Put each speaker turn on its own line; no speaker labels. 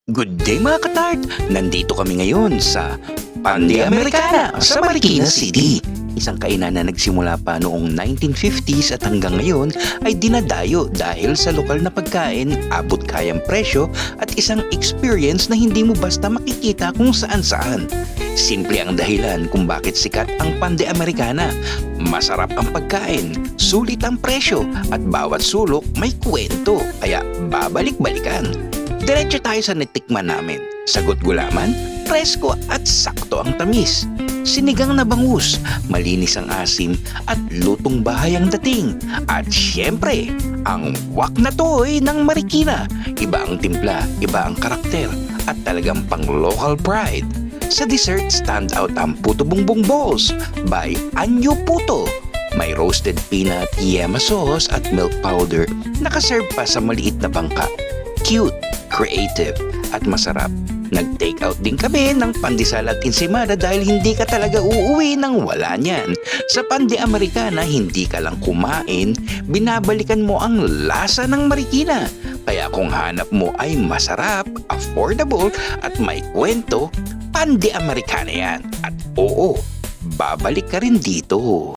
Good day mga katart! Nandito kami ngayon sa Pande Americana sa Marikina City. Isang kainan na nagsimula pa noong 1950s at hanggang ngayon ay dinadayo dahil sa lokal na pagkain, abot kayang presyo at isang experience na hindi mo basta makikita kung saan-saan. Simple ang dahilan kung bakit sikat ang Pande Americana. Masarap ang pagkain, sulit ang presyo at bawat sulok may kwento kaya babalik-balikan. Diretso tayo sa natikman namin. Sagot gulaman, presko at sakto ang tamis. Sinigang na bangus, malinis ang asim at lutong bahay ang dating. At syempre, ang wak na toy ng Marikina. Iba ang timpla, iba ang karakter at talagang pang local pride. Sa dessert, stand out ang Puto Bongbong Balls by Anyo Puto. May roasted peanut, yema sauce at milk powder. Nakaserve pa sa maliit na bangka. Cute, creative at masarap. Nag-take out din kami ng pandesal at ensimada dahil hindi ka talaga uuwi nang wala niyan. Sa Pande Americana, hindi ka lang kumain, binabalikan mo ang lasa ng Marikina. Kaya kung hanap mo ay masarap, affordable at may kwento, Pande Americana yan. At oo, babalik ka rin dito.